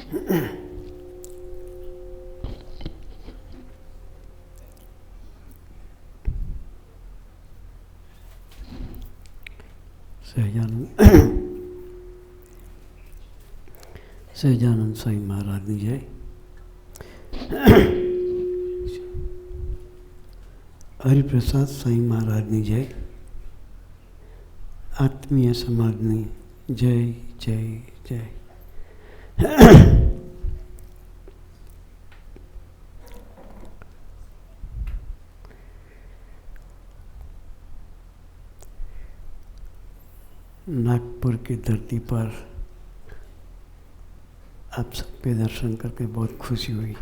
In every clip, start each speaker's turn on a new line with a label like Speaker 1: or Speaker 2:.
Speaker 1: सहजानंद स्वामी महाराज की जय। हरिप्रसाद स्वामी महाराज की जय। आत्मीय समाज की जय जय जय। नागपुर की धरती पर आप सबके दर्शन करके बहुत खुशी हुई।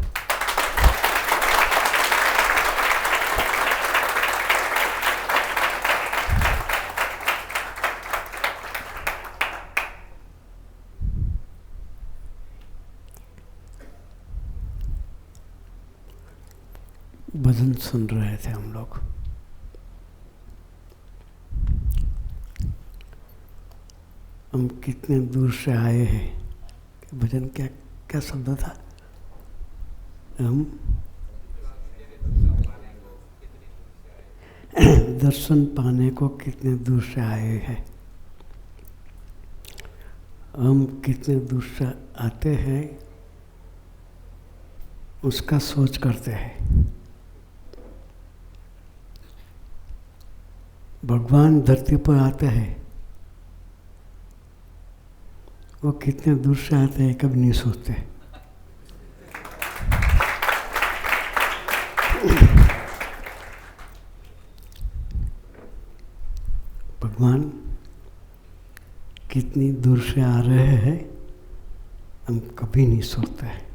Speaker 1: भजन सुन रहे थे हम लोग। हम कितने दूर से आए हैं। भजन क्या क्या शब्द था? हम दर्शन पाने को कितने दूर से आए हैं। हम कितने दूर से आते हैं उसका सोच करते हैं। भगवान धरती पर आते हैं, वो कितने दूर से आते हैं कभी नहीं सोचते। भगवान कितनी दूर से आ रहे हैं हम कभी नहीं सोचते हैं।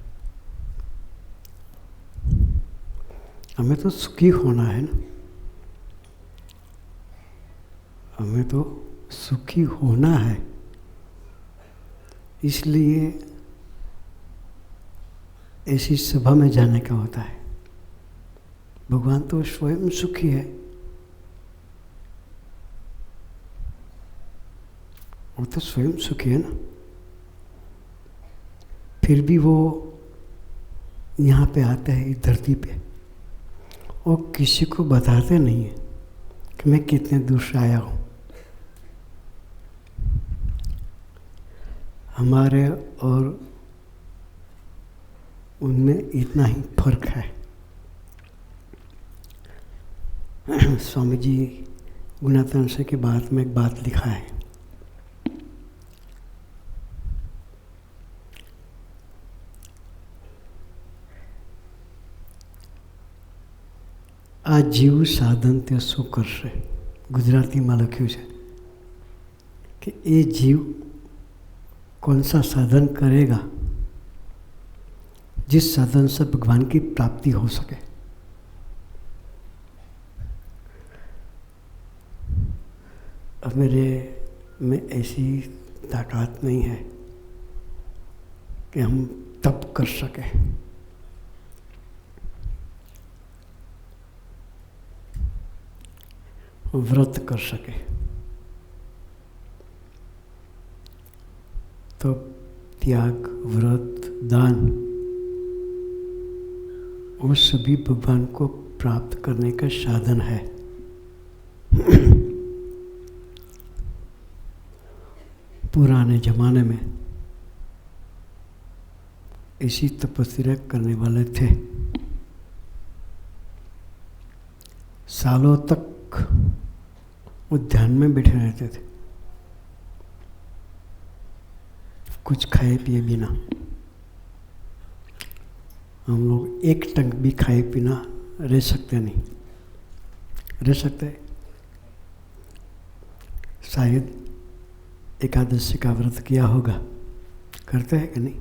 Speaker 1: हमें तो सुखी होना है ना, हमें तो सुखी होना है। इसलिए ऐसी सभा में जाने का होता है। भगवान तो स्वयं सुखी है, वो तो स्वयं सुखी है ना। फिर भी वो यहाँ पे आते हैं इस धरती पे, वो किसी को बताते नहीं है कि मैं कितने दूर से आया हूँ। हमारे और उनमें इतना ही फर्क है। स्वामी जी गुणात्मक के बाद में एक बात लिखा है। આ જીવ સાધન તે શું કરશે? ગુજરાતીમાં લખ્યું છે કે એ જીવ कौन सा साधन करेगा जिस साधन से भगवान की प्राप्ति हो सके। अब मेरे में ऐसी ताकत नहीं है कि हम तप कर सके। व्रत कर सके। तो त्याग, व्रत, दान वो सभी भगवान को प्राप्त करने का साधन है। पुराने जमाने में ऐसी तपस्या करने वाले थे। सालों तक वो ध्यान में बैठे रहते थे, कुछ खाए पिए बिना। हम लोग एक टंक भी खाए बिना रह सकते नहीं। रह सकते शायद एकादशी का व्रत किया होगा, करते हैं कि नहीं?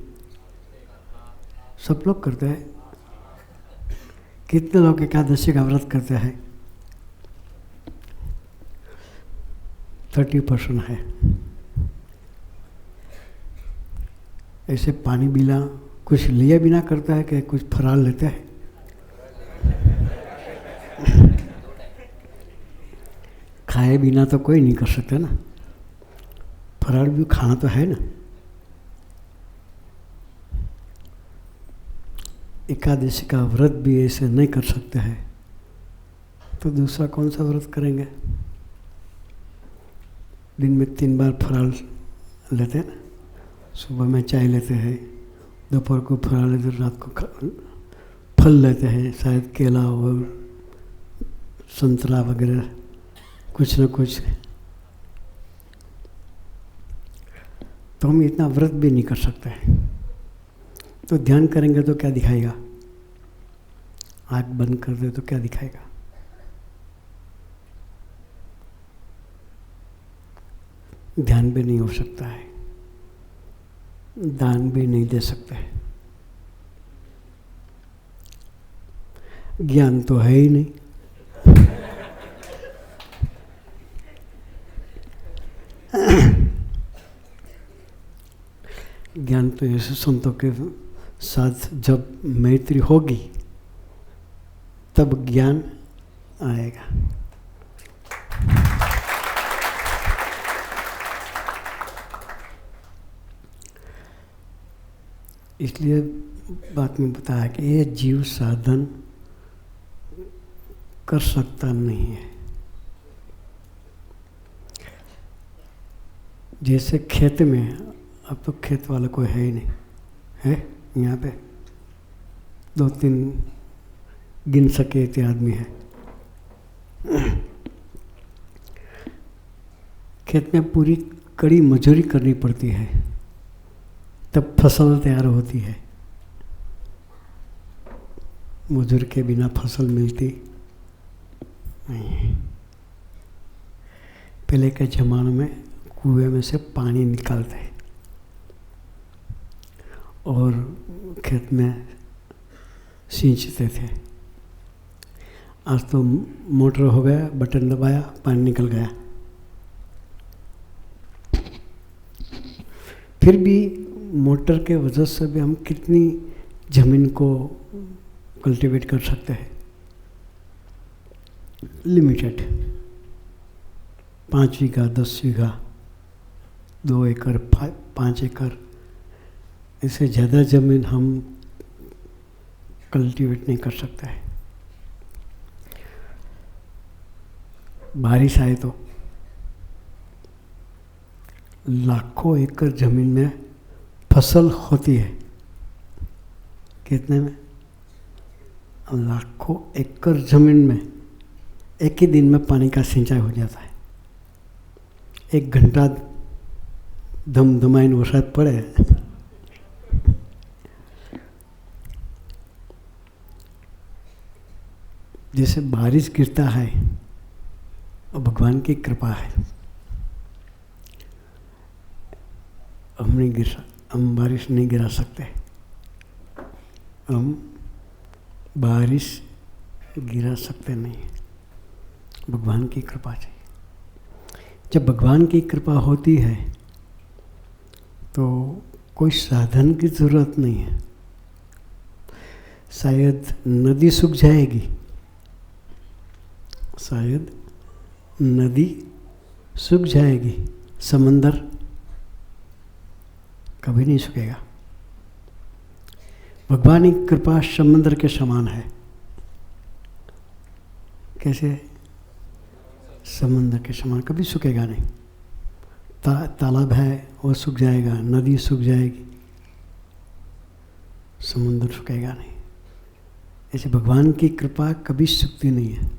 Speaker 1: सब लोग करते हैं। कितने लोग एकादशी का व्रत करते हैं? 30% है। ऐसे पानी बिना कुछ लिए बिना करता है कि कुछ फरार लेते हैं? खाए बिना तो कोई नहीं कर सकता ना। फरार भी खाना तो है ना। एकादशी का व्रत भी ऐसे नहीं कर सकते हैं तो दूसरा कौन सा व्रत करेंगे? दिन में 3 बार फराल लेते हैं ना, सुबह में चाय लेते हैं, दोपहर को फराल लेते हैं, रात को फल लेते हैं, शायद केला और संतरा वगैरह कुछ न कुछ। तो हम इतना व्रत भी नहीं कर सकते हैं। तो ध्यान करेंगे तो क्या दिखाएगा? आँख बंद कर दे तो क्या दिखाएगा? ध्यान भी नहीं हो सकता है, दान भी नहीं दे सकते हैं, ज्ञान तो है ही नहीं। ज्ञान तो ऐसे संतों के साथ जब मैत्री होगी तब ज्ञान आएगा। इसलिए बात में बताया कि ये जीव साधन कर सकता नहीं है। जैसे खेत में, अब तो खेत वाला कोई है ही नहीं, है यहाँ पे 2-3 गिन सके इतने आदमी है। खेत में पूरी कड़ी मजदूरी करनी पड़ती है तब फसल तैयार होती है। मजदूर के बिना फसल मिलती नहीं है। पहले के ज़माने में कुएं में से पानी निकालते और खेत में सींचते थे। आज तो मोटर हो गया, बटन दबाया, पानी निकल गया। फिर भी मोटर के वजह से भी हम कितनी ज़मीन को कल्टीवेट कर सकते हैं? लिमिटेड। 5 बीघा, 10 बीघा, 2 एकड़, 5 एकड़, इससे ज़्यादा ज़मीन हम कल्टीवेट नहीं कर सकते हैं। बारिश आए तो लाखों एकड़ ज़मीन में फसल होती है। कितने में? लाखों एकड़ ज़मीन में एक ही दिन में पानी का सिंचाई हो जाता है। 1 घंटा धमधमाइन वरसाद पड़े, जैसे बारिश गिरता है और भगवान की कृपा है। हम बारिश नहीं गिरा सकते, हम बारिश गिरा सकते नहीं, भगवान की कृपा चाहिए। जब भगवान की कृपा होती है तो कोई साधन की ज़रूरत नहीं है। शायद नदी सूख जाएगी, शायद नदी सूख जाएगी, समंदर कभी नहीं सूखेगा। भगवान की कृपा समंदर के समान है। कैसे? समंदर के समान, कभी सूखेगा नहीं। तालाब है वो सूख जाएगा, नदी सूख जाएगी, समुद्र सूखेगा नहीं। ऐसे भगवान की कृपा कभी सूखती नहीं है।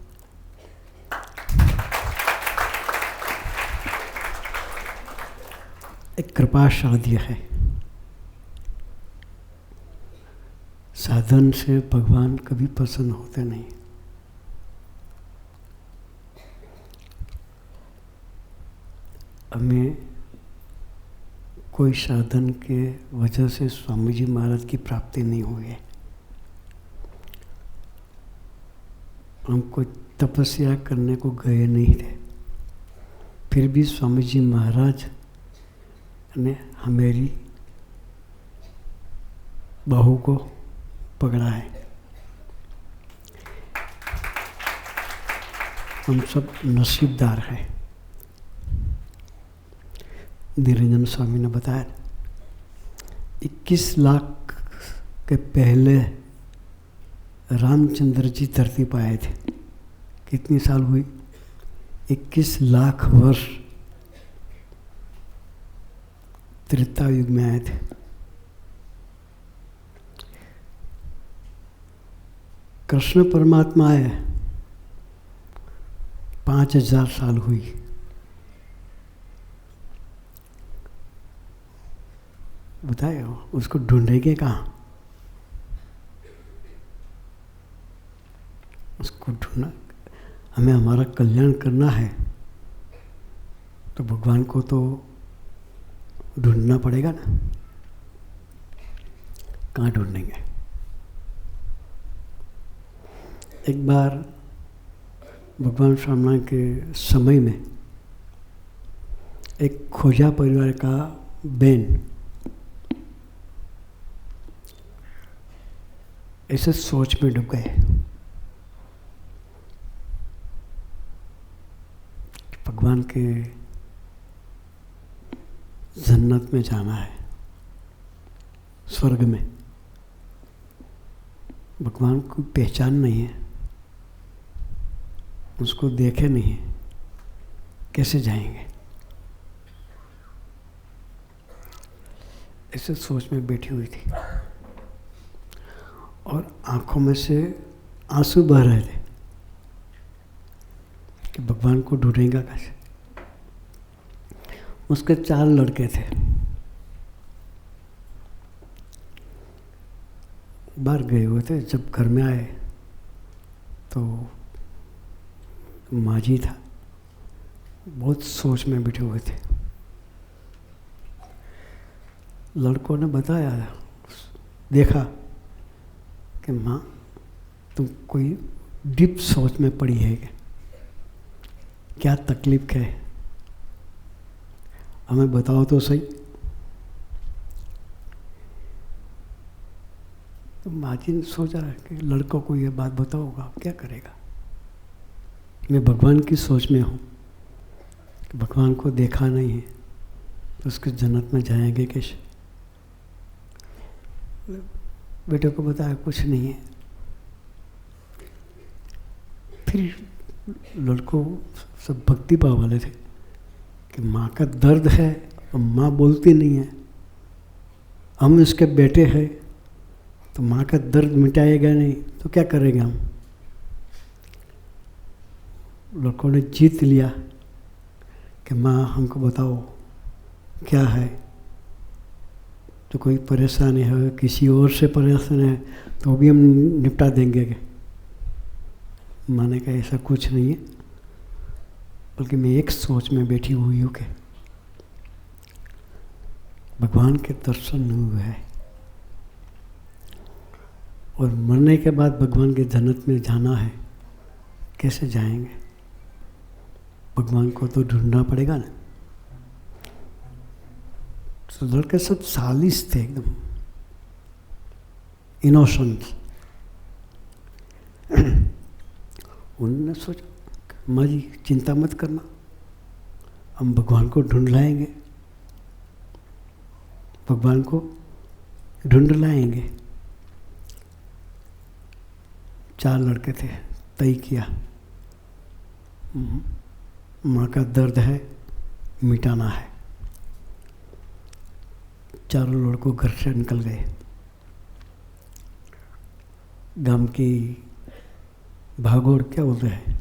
Speaker 1: एक कृपा साध्य है। साधन से भगवान कभी प्रसन्न होते नहीं। हमें कोई साधन के वजह से स्वामी जी महाराज की प्राप्ति नहीं हुई है। हम कोई तपस्या करने को गए नहीं थे, फिर भी स्वामी जी महाराज ने हमारी बहू को पकड़ा है। हम सब नसीबदार हैं। निरंजन स्वामी ने बताया 21 लाख के पहले रामचंद्र जी धरती पर आए थे। कितनी साल हुई? 21 लाख वर्ष त्रेता युग में आए थे। कृष्ण परमात्मा आए 5000 साल हुई। बताए उसको ढूंढेंगे कहाँ? उसको ढूंढना, हमें हमारा कल्याण करना है तो भगवान को तो ढूंढना पड़ेगा ना। कहाँ ढूंढेंगे? एक बार भगवान श्यामनारायण के समय में एक खोजा परिवार का बहन ऐसे सोच में डूब गए। भगवान के जन्नत में जाना है, स्वर्ग में। भगवान को पहचान नहीं है, उसको देखे नहीं है, कैसे जाएंगे? ऐसे सोच में बैठी हुई थी और आंखों में से आंसू बह रहे थे कि भगवान को ढूंढेगा कैसे। उसके 4 लड़के थे। बाहर गए हुए थे, जब घर में आए तो माँ जी था, बहुत सोच में बैठे हुए थे। लड़कों ने बताया, देखा कि माँ तुम कोई डीप सोच में पड़ी है, क्या तकलीफ है, हमें बताओ तो सही। तो माँ जी ने सोचा कि लड़कों को ये बात बताओगा, क्या करेगा। मैं भगवान की सोच में हूँ कि भगवान को देखा नहीं है तो उसके जन्नत में जाएंगे कैसे। बेटे को बताया कुछ नहीं है। फिर लड़कों सब भक्ति भाव वाले थे कि माँ का दर्द है और माँ बोलती नहीं है, हम इसके बेटे हैं तो माँ का दर्द मिटाएगा नहीं तो क्या करेंगे हम। लड़कों ने जीत लिया कि माँ हमको बताओ क्या है, तो कोई परेशानी है, किसी और से परेशानी है तो भी हम निपटा देंगे। माँ ने कहा ऐसा कुछ नहीं है, बल्कि मैं एक सोच में बैठी हुई हूँ कि भगवान के दर्शन नहीं हुए हैं और मरने के बाद भगवान के जन्नत में जाना है, कैसे जाएंगे। भगवान को तो ढूंढना पड़ेगा ना। तो लड़के सब सालिस थे, एकदम इनोसेंट। उन्होंने सोचा माँ जी चिंता मत करना, हम भगवान को ढूंढ लाएंगे, भगवान को ढूंढ लाएंगे। 4 लड़के थे, तय किया माँ का दर्द है, मिटाना है। 4 लड़कों घर से निकल गए। गांव की भागोड़ क्या बोलते हैं,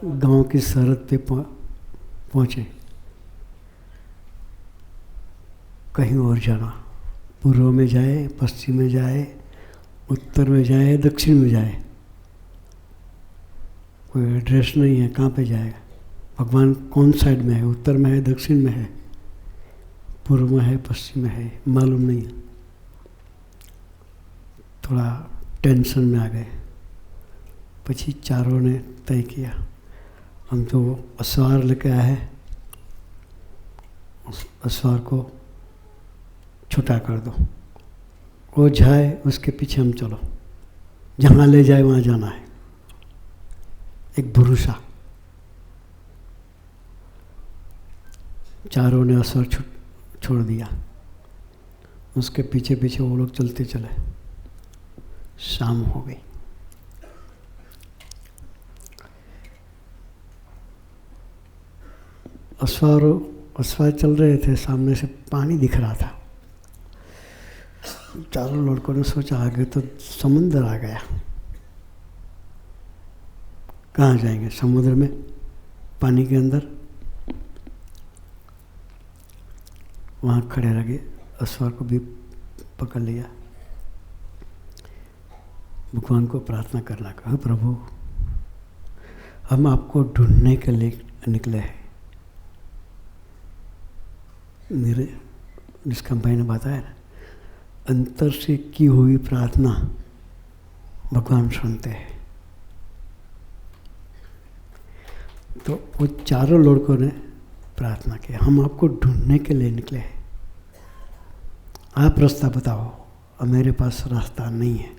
Speaker 1: गांव की सरहद पे पहुँचे। कहीं और जाना, पूर्व में जाए, पश्चिम में जाए, उत्तर में जाए, दक्षिण में जाए, कोई एड्रेस नहीं है, कहाँ पे जाएगा। भगवान कौन साइड में है, उत्तर में है, दक्षिण में है, पूर्व में है, पश्चिम में है, मालूम नहीं है। थोड़ा टेंशन में आ गए। પછી चारों ने तय किया हम तो असवार लेके आए हैं, उस असवार को छुटा कर दो, वो जाए उसके पीछे हम चलो, जहाँ ले जाए वहाँ जाना है। एक भरोसा। चारों ने असर छोड़ दिया। उसके पीछे पीछे वो लोग चलते चले। शाम हो गई। अश्वार चल रहे थे, सामने से पानी दिख रहा था। चारों लड़कों ने सोचा आगे तो समुद्र आ गया, कहाँ जाएंगे समुद्र में, पानी के अंदर। वहाँ खड़े रह गए, अश्वार को भी पकड़ लिया। भगवान को प्रार्थना करना, कहा प्रभु हम आपको ढूंढने के लिए निकले हैं। मेरे जिसका भाई ने बताया ना, अंतर से की हुई प्रार्थना भगवान सुनते हैं। तो वो चारों लड़कों ने प्रार्थना की, हम आपको ढूंढने के लिए निकले हैं, आप रास्ता बताओ, और मेरे पास रास्ता नहीं है।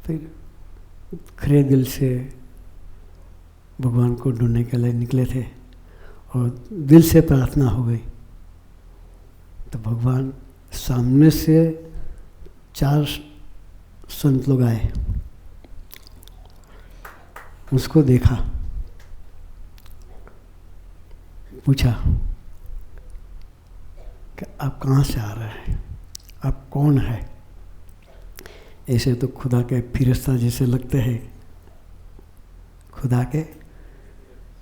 Speaker 1: फिर खरे दिल से भगवान को ढूंढने के लिए निकले थे और दिल से प्रार्थना हो गई। तो भगवान सामने से 4 संत लोग आए, उसको देखा, पूछा कि आप कहाँ से आ रहे हैं, आप कौन है। ऐसे तो खुदा के फिरिश्ता जैसे लगते हैं, खुदा के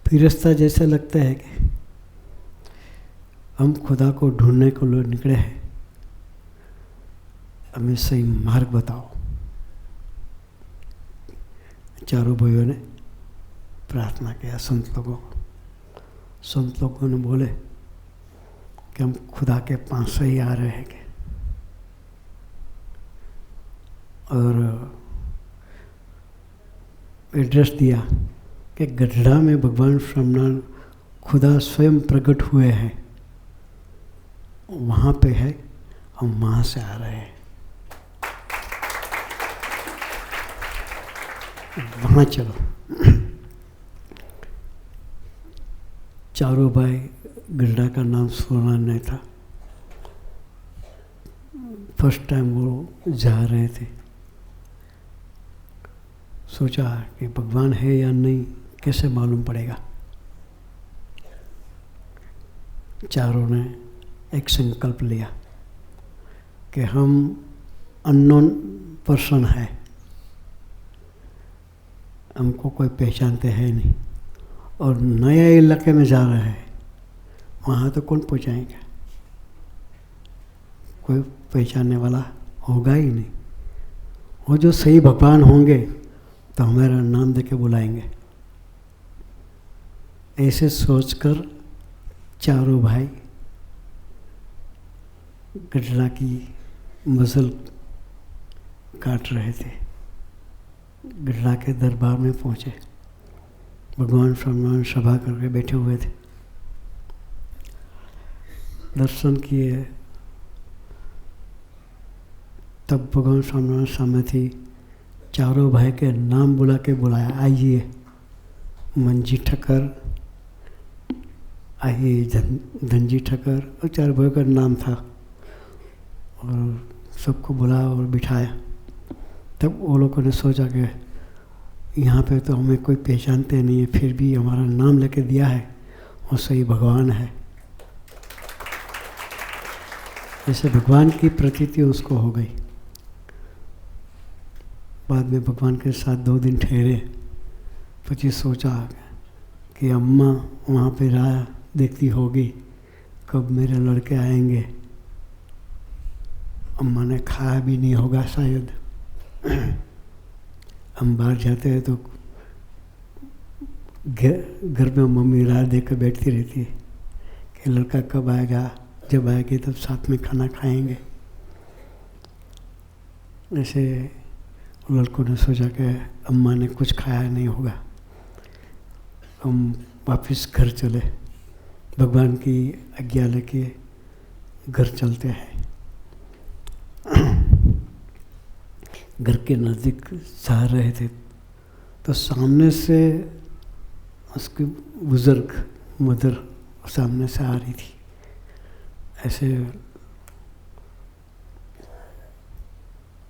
Speaker 1: फिरिश्ता जैसे लगते हैं कि हम खुदा को ढूंढने को लिए निकले हैं, हमें सही मार्ग बताओ। चारों भाइयों ने प्रार्थना किया संत लोगों को। संत लोगों ने बोले कि हम खुदा के पास से ही आ रहे हैं कि, और एड्रेस दिया कि गड्ढा में भगवान स्वामीनारायण खुदा स्वयं प्रकट हुए हैं, वहाँ पे है, हम वहाँ से आ रहे हैं, वहाँ चलो। चारों भाई, गड्ढा का नाम सुना नहीं था, फर्स्ट टाइम वो जा रहे थे। सोचा कि भगवान है या नहीं कैसे मालूम पड़ेगा। चारों ने एक संकल्प लिया कि हम अननोन पर्सन है, हमको कोई पहचानते हैं नहीं, और नए इलाके में जा रहे हैं, वहाँ तो कौन पहुँचाएंगे, कोई पहचानने वाला होगा ही नहीं। वो जो सही भगवान होंगे तो हमारा नाम देके बुलाएंगे। ऐसे सोचकर चारों भाई गड्ढा की मसल काट रहे थे। गड्ढा के दरबार में पहुँचे, भगवान स्वामीनारायण सभा करके बैठे हुए थे। दर्शन किए, तब भगवान स्वामीनारायण सामने थी। चारों भाई के नाम बुला के बुलाया, आइए मंजी ठक्कर, आइए धनजी ठक्कर, और चार भाइयों का नाम था, और सबको बुलाया और बिठाया। तब वो लोगों ने सोचा कि यहाँ पे तो हमें कोई पहचानते नहीं है, फिर भी हमारा नाम लेके दिया है, वो सही भगवान है। जैसे भगवान की प्रतीति उसको हो गई। बाद में भगवान के साथ 2 दिन ठहरे, फिर सोचा कि अम्मा वहाँ पे राह देखती होगी कब मेरे लड़के आएंगे। अम्मा ने खाया भी नहीं होगा शायद। हम बाहर जाते हैं तो घर में मम्मी राह देख कर बैठती रहती है कि लड़का कब आएगा, जब आएगी तब साथ में खाना खाएंगे। ऐसे लड़कों ने सोचा कि अम्मा ने कुछ खाया नहीं होगा, हम वापस घर चले, भगवान की आज्ञा लेके घर चलते हैं। घर के नज़दीक जा रहे थे तो सामने से उसकी बुज़ुर्ग मदर सामने से आ रही थी। ऐसे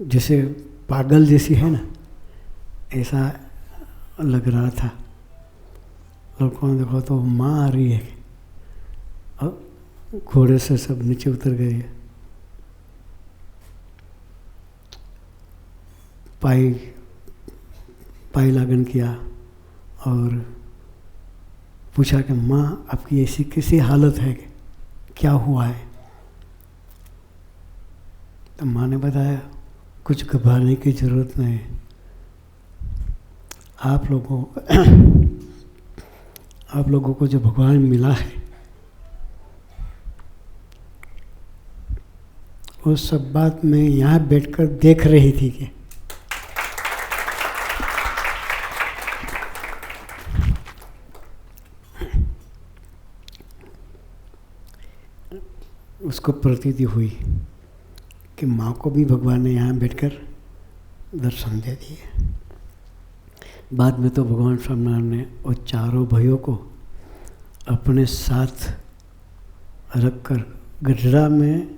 Speaker 1: जैसे पागल जैसी है ना, ऐसा लग रहा था। लड़कों ने देखो तो माँ आ रही है और घोड़े से सब नीचे उतर गए। पाई लागन किया और पूछा कि माँ आपकी ऐसी कैसी हालत है, क्या हुआ है? तो माँ ने बताया कुछ घबराने की ज़रूरत नहीं है, आप लोगों को जो भगवान मिला है वो सब बात मैं यहाँ बैठकर देख रही थी कि उसको प्रतीति हुई कि माँ को भी भगवान ने यहाँ बैठकर दर्शन दे दिए। बाद में तो भगवान स्वामीनारायण ने वो चारों भाइयों को अपने साथ रखकर गजरा में,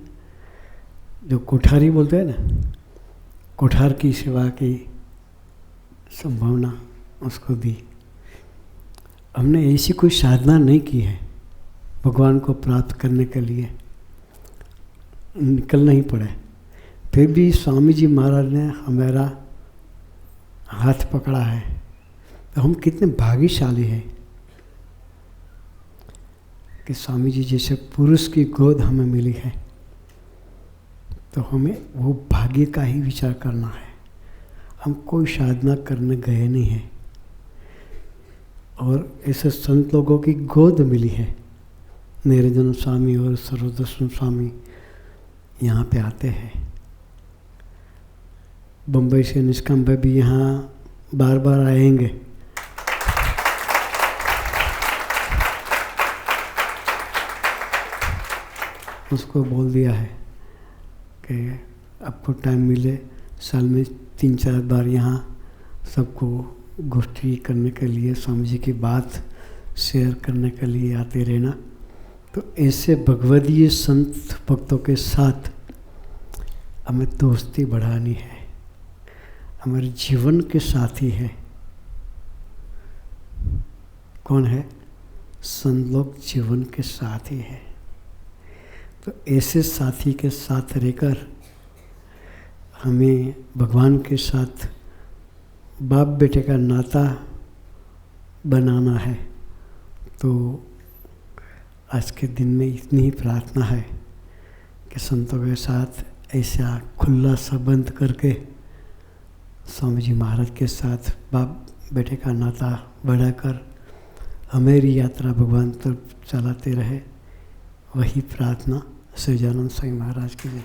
Speaker 1: जो कोठारी बोलते हैं ना, कोठार की सेवा की संभावना उसको दी। हमने ऐसी कोई साधना नहीं की है, भगवान को प्राप्त करने के लिए निकलना ही पड़ा है। फिर भी स्वामी जी महाराज ने हमारा हाथ पकड़ा है, तो हम कितने भाग्यशाली हैं कि स्वामी जी जैसे पुरुष की गोद हमें मिली है। तो हमें वो भाग्य का ही विचार करना है। हम कोई साधना करने गए नहीं हैं और ऐसे संत लोगों की गोद मिली है। निरंजन स्वामी और सर्वदर्शन स्वामी यहाँ पे आते हैं। बम्बई से निष्काम भाई भी यहाँ बार बार आएंगे। उसको बोल दिया है कि आपको टाइम मिले साल में 3-4 बार यहाँ सबको गोष्ठी करने के लिए, स्वामी जी की बात शेयर करने के लिए आते रहना। तो ऐसे भगवदीय संत भक्तों के साथ हमें दोस्ती बढ़ानी है, हमारे जीवन के साथी है। कौन है? संत लोग जीवन के साथी है। तो ऐसे साथी के साथ रहकर हमें भगवान के साथ बाप बेटे का नाता बनाना है। तो आज के दिन में इतनी ही प्रार्थना है कि संतों के साथ ऐसा खुला संबंध करके स्वामी जी महाराज के साथ बाप बेटे का नाता बढ़ाकर हमारी यात्रा भगवान तरफ चलाते रहे। वही प्रार्थना सच्चिदानंद स्वामी महाराज की जय।